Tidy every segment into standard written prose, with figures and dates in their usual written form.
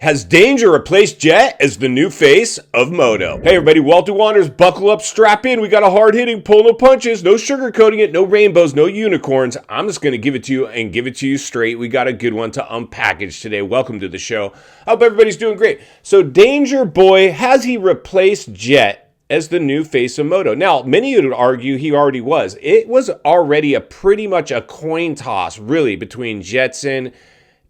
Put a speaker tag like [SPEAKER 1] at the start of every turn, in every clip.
[SPEAKER 1] Has Danger replaced Jett as the new face of Moto? Hey everybody, Walter Wanders, buckle up, strap in. We got a hard-hitting, pull no punches, no sugarcoating it, no rainbows, no unicorns. I'm just going to give it to you and give it to you straight. We got a good one to unpackage today. Welcome to the show. I hope everybody's doing great. So Danger Boy, has he replaced Jett as the new face of Moto? Now, many would argue he already was. It was already pretty much a coin toss, really, between Jetson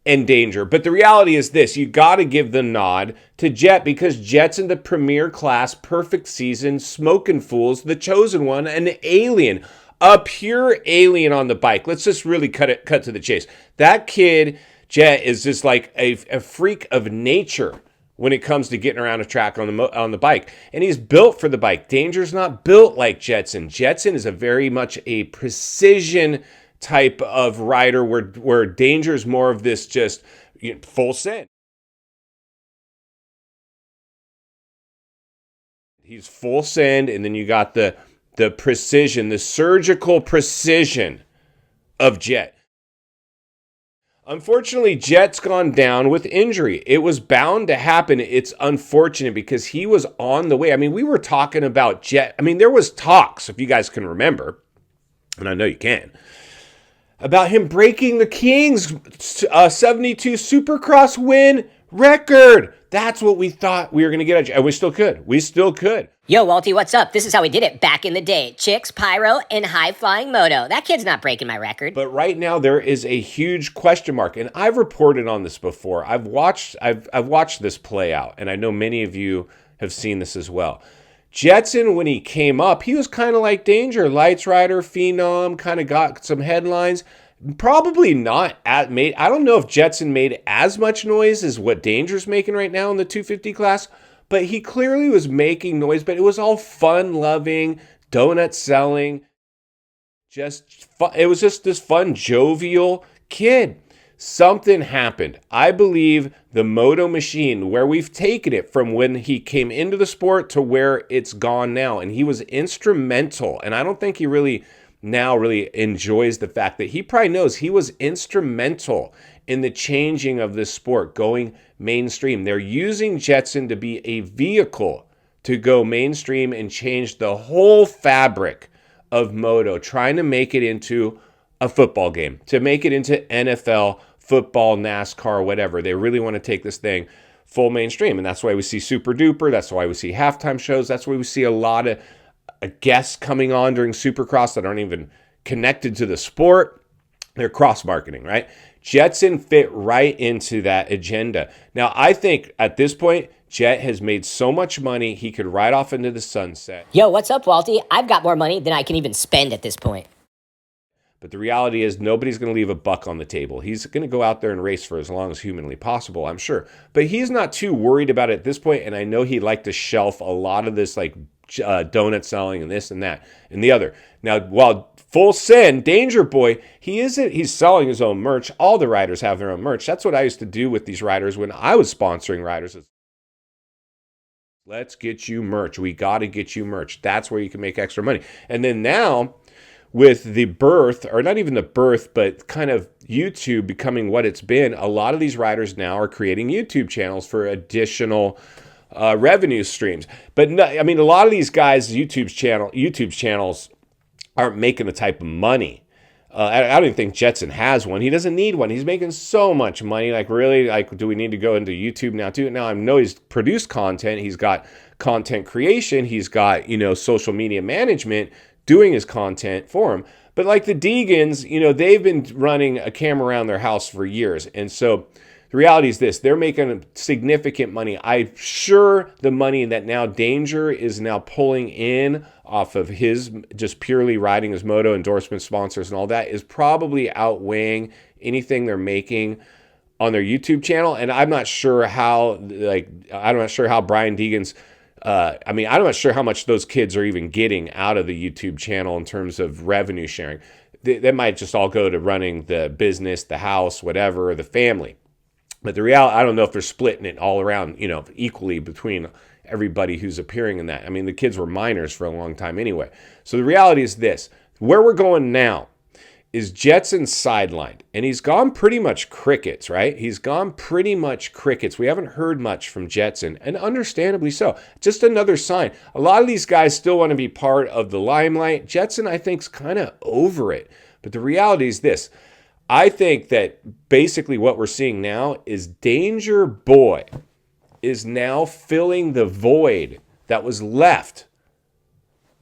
[SPEAKER 1] and Danger. But the reality is this: you got to give the nod to Jett, because Jett's in the premier class, perfect season, smoking fools, the chosen one, an alien, a pure alien on the bike. Let's just really cut to the chase. That kid, Jett, is just like a freak of nature when it comes to getting around a track on the bike. And he's built for the bike. Danger's not built like Jetson. Jetson is a very much a precision type of rider, where Danger is more of this just full send. He's full send, and then you got the precision, the surgical precision of Jett. Unfortunately, Jett's gone down with injury. It was bound to happen. It's unfortunate because he was on the way. I mean, we were talking about Jett. I mean, there was talks, if you guys can remember, and I know you can, about him breaking the King's 72 Supercross win record. That's what we thought we were going to get. And we still could. We still could.
[SPEAKER 2] Yo, Walty, what's up? This is how we did it back in the day. Chicks, pyro, and high-flying moto. That kid's not breaking my record.
[SPEAKER 1] But right now, there is a huge question mark. And I've reported on this before. I've watched this play out. And I know many of you have seen this as well. Jetson, when he came up, he was kind of like Danger, lights rider, phenom, kind of got some headlines. Probably not made. I don't know if Jetson made as much noise as what Danger's making right now in the 250 class, but he clearly was making noise. But it was all fun-loving, donut selling, just fun. It was just this fun, jovial kid. Something happened. I believe the Moto machine, where we've taken it from when he came into the sport to where it's gone now, and he was instrumental. And I don't think he really enjoys the fact that he probably knows he was instrumental in the changing of this sport, going mainstream. They're using Jetson to be a vehicle to go mainstream and change the whole fabric of Moto, trying to make it into a football game, to make it into NFL, football, NASCAR, whatever. They really want to take this thing full mainstream. And that's why we see Super Duper. That's why we see halftime shows. That's why we see a lot of guests coming on during Supercross that aren't even connected to the sport. They're cross-marketing, right? Jetson fit right into that agenda. Now, I think at this point, Jett has made so much money, he could ride off into the sunset.
[SPEAKER 2] Yo, what's up, Walty? I've got more money than I can even spend at this point.
[SPEAKER 1] But the reality is nobody's going to leave a buck on the table. He's going to go out there and race for as long as humanly possible, I'm sure. But he's not too worried about it at this point, and I know he'd like to shelf a lot of this like donut selling and this and that and the other. Now, while full send, Danger Boy, he's selling his own merch. All the riders have their own merch. That's what I used to do with these riders when I was sponsoring riders. Let's get you merch. We got to get you merch. That's where you can make extra money. And then now, with the birth, or not even the birth, but kind of YouTube becoming what it's been, a lot of these riders now are creating YouTube channels for additional revenue streams. But no, I mean, a lot of these guys' YouTube channels aren't making the type of money. I don't even think Jetson has one. He doesn't need one. He's making so much money. Like, really, like, do we need to go into YouTube now too? Now, I know he's produced content. He's got content creation. He's got, social media management doing his content for him. But like the Deegans, they've been running a camera around their house for years. And so the reality is this: they're making significant money. I'm sure the money that now Danger is now pulling in off of his just purely riding his Moto, endorsement sponsors and all that, is probably outweighing anything they're making on their YouTube channel. And I'm not sure how, Brian Deegan's, I'm not sure how much those kids are even getting out of the YouTube channel in terms of revenue sharing. They might just all go to running the business, the house, whatever, or the family. But the reality, I don't know if they're splitting it all around, equally between everybody who's appearing in that. I mean, the kids were minors for a long time anyway. So the reality is this: where we're going now is Jetson sidelined, and he's gone pretty much crickets, right? He's gone pretty much crickets. We haven't heard much from Jetson, and understandably so. Just another sign. A lot of these guys still want to be part of the limelight. Jetson, I think, is kind of over it. But the reality is this. I think that basically what we're seeing now is Danger Boy is now filling the void that was left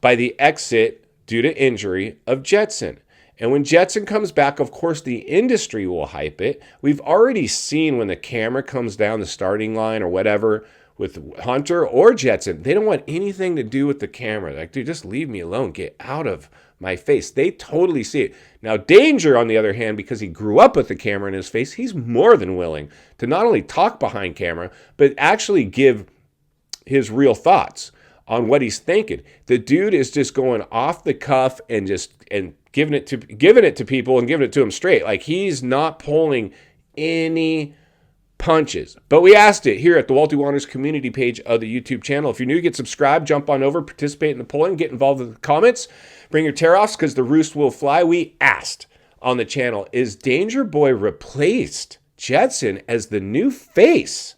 [SPEAKER 1] by the exit due to injury of Jetson. And when Jetson comes back, of course, the industry will hype it. We've already seen when the camera comes down the starting line or whatever with Hunter or Jetson, they don't want anything to do with the camera. Like, dude, just leave me alone. Get out of my face. They totally see it. Now, Danger, on the other hand, because he grew up with the camera in his face, he's more than willing to not only talk behind camera, but actually give his real thoughts on what he's thinking. The dude is just going off the cuff and giving it to people and giving it to them straight. Like, he's not pulling any punches. But we asked it here at the Walty Wanderers community page of the YouTube channel. If you're new, get subscribed, jump on over, participate in the polling, get involved in the comments, bring your tear-offs because the roost will fly. We asked on the channel, is Danger Boy replaced Jetson as the new face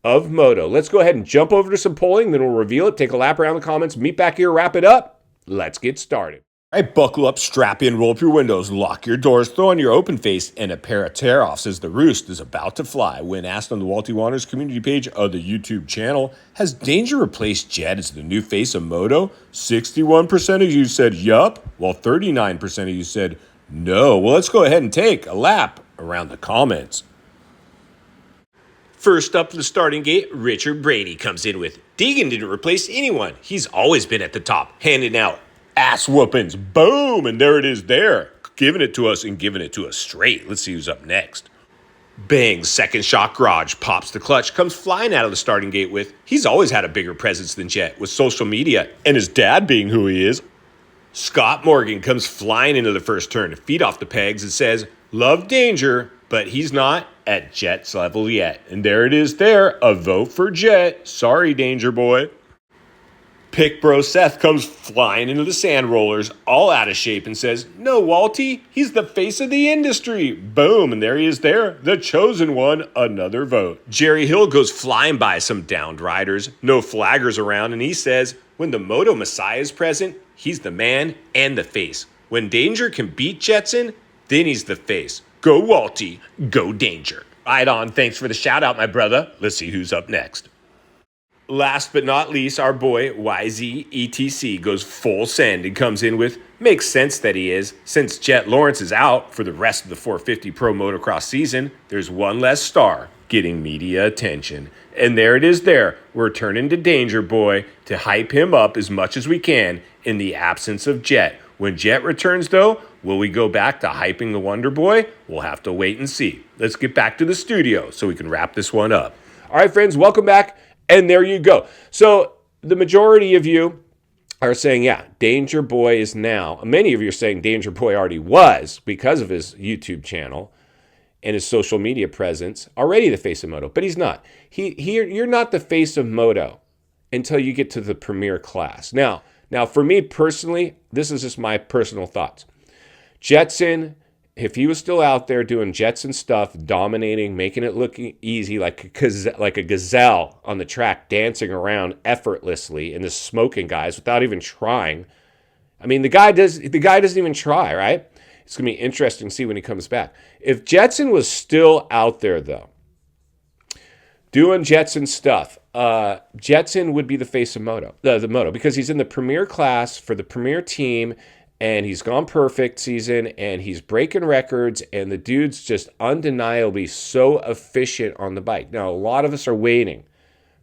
[SPEAKER 1] of Moto? Let's go ahead and jump over to some polling, then we'll reveal it, take a lap around the comments, meet back here, wrap it up. Let's get started.
[SPEAKER 3] All right, buckle up, strap in, roll up your windows, lock your doors, throw on your open face, and a pair of tear-offs as the roost is about to fly. When asked on the Walty Wanderers community page of the YouTube channel, has Danger replaced Jett as the new face of Moto? 61% of you said yup, while 39% of you said no. Well, let's go ahead and take a lap around the comments. First up to the starting gate, Richard Brady comes in with, Deegan didn't replace anyone. He's always been at the top, handing out ass whoopings. Boom, and there it is there. Giving it to us and giving it to us straight. Let's see who's up next. Bang, second shot garage, pops the clutch, comes flying out of the starting gate with, he's always had a bigger presence than Jett with social media and his dad being who he is. Scott Morgan comes flying into the first turn, feet off the pegs, and says, love Danger, but he's not at Jett's level yet. And there it is there, a vote for Jett. Sorry, Danger Boy. Pick Bro Seth comes flying into the sand rollers, all out of shape, and says, no, Walty, he's the face of the industry. Boom, and there he is there, the chosen one, another vote. Jerry Hill goes flying by some downed riders, no flaggers around, and he says, when the Moto Messiah is present, he's the man and the face. When Danger can beat Jetson, then he's the face. Go Walty, go Danger. Right on, thanks for the shout out, my brother. Let's see who's up next. Last but not least, our boy YZETC goes full send and comes in with, makes sense that he is. Since Jett Lawrence is out for the rest of the 450 Pro Motocross season, there's one less star getting media attention. And there it is there. We're turning to Danger Boy to hype him up as much as we can in the absence of Jett. When Jett returns, though, will we go back to hyping the Wonder Boy? We'll have to wait and see. Let's get back to the studio so we can wrap this one up.
[SPEAKER 1] All right, friends, welcome back. And there you go. So the majority of you are saying, yeah, Danger Boy is now. Many of you are saying Danger Boy already was, because of his YouTube channel and his social media presence, already the face of Moto. But he's not. You're not the face of Moto until you get to the premier class. Now, for me personally, this is just my personal thoughts. Jetson, if he was still out there doing Jetson stuff, dominating, making it look easy, like a gazelle on the track, dancing around effortlessly and just smoking guys without even trying. I mean, the guy doesn't even try, right? It's going to be interesting to see when he comes back. If Jetson was still out there, though, doing Jetson stuff, Jetson would be the face of Moto, the Moto, because he's in the premier class for the premier team. And he's gone perfect season, and he's breaking records, and the dude's just undeniably so efficient on the bike. Now, a lot of us are waiting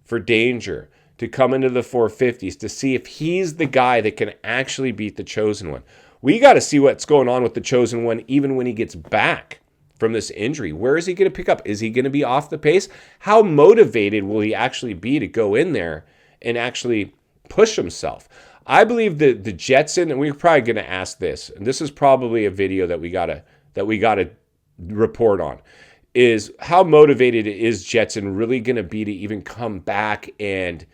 [SPEAKER 1] for Danger to come into the 450s to see if he's the guy that can actually beat the Chosen One. We got to see what's going on with the Chosen One even when he gets back from this injury. Where is he going to pick up? Is he going to be off the pace? How motivated will he actually be to go in there and actually push himself? I believe that the Jetson, and we're probably going to ask this, and this is probably a video that we gotta report on, is how motivated is Jetson really going to be to even come back and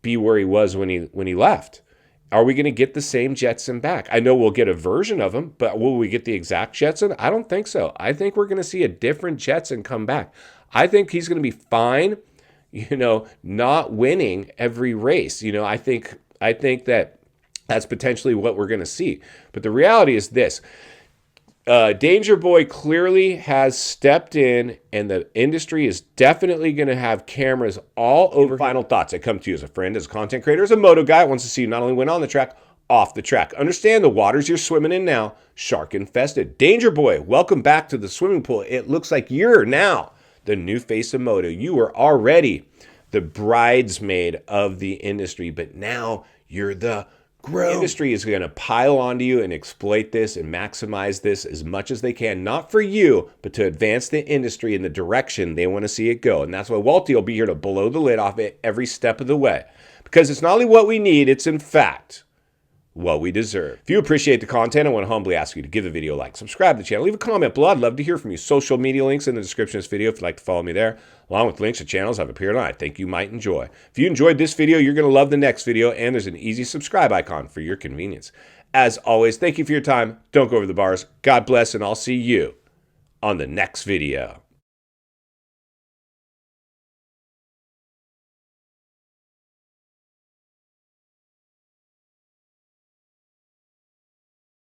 [SPEAKER 1] be where he was when he left, Are we going to get the same Jetson back? I know we'll get a version of him, but will we get the exact Jetson? I don't think so. I think we're going to see a different Jetson come back. I think he's going to be fine, not winning every race. I think that that's potentially what we're going to see. But the reality is this. Danger Boy clearly has stepped in, and the industry is definitely going to have cameras all over. Final thoughts. I come to you as a friend, as a content creator, as a moto guy. Wants to see you not only win on the track, off the track. Understand the waters you're swimming in now, shark infested. Danger Boy, welcome back to the swimming pool. It looks like you're now the new face of moto. You were already the bridesmaid of the industry, but now you're the groom. The industry is going to pile onto you and exploit this and maximize this as much as they can, not for you, but to advance the industry in the direction they want to see it go. And that's why Walty will be here to blow the lid off it every step of the way. Because it's not only what we need, it's in fact what we deserve. If you appreciate the content, I want to humbly ask you to give the video a like, subscribe to the channel, leave a comment below. I'd love to hear from you. Social media links in the description of this video if you'd like to follow me there, along with links to channels I've appeared on I think you might enjoy. If you enjoyed this video, you're going to love the next video, and there's an easy subscribe icon for your convenience. As always, thank you for your time. Don't go over the bars. God bless, and I'll see you on the next video.